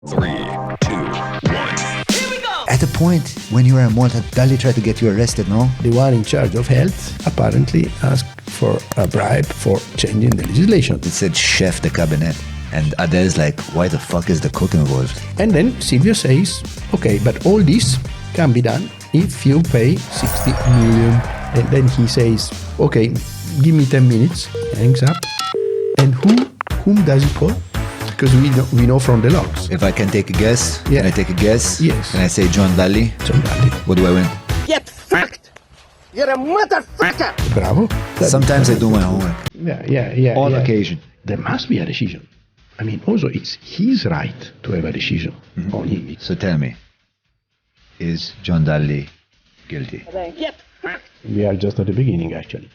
3, 2, 1. At a point when you were in Malta, Dalli tried to get you arrested, no? The one in charge of health apparently asked for a bribe for changing the legislation. It said chef de cabinet. And Adele's like, why the fuck is the cook involved? And then Silvio says, okay, but all this can be done if you pay 60 million. And then he says, okay, give me 10 minutes. Hangs up. And whom does he call? Because we know from the logs. If I can take a guess, Yeah. can I take a guess? Yes. Can I say John Dalli? John Dalli. What do I win? Get fucked! You're a motherfucker! Bravo. Sometimes I do my homework. Yeah. On yeah. occasion. There must be a decision. I mean, also, it's his right to have a decision on him. So tell me, is John Dalli guilty? Get fucked! We are just at the beginning, actually.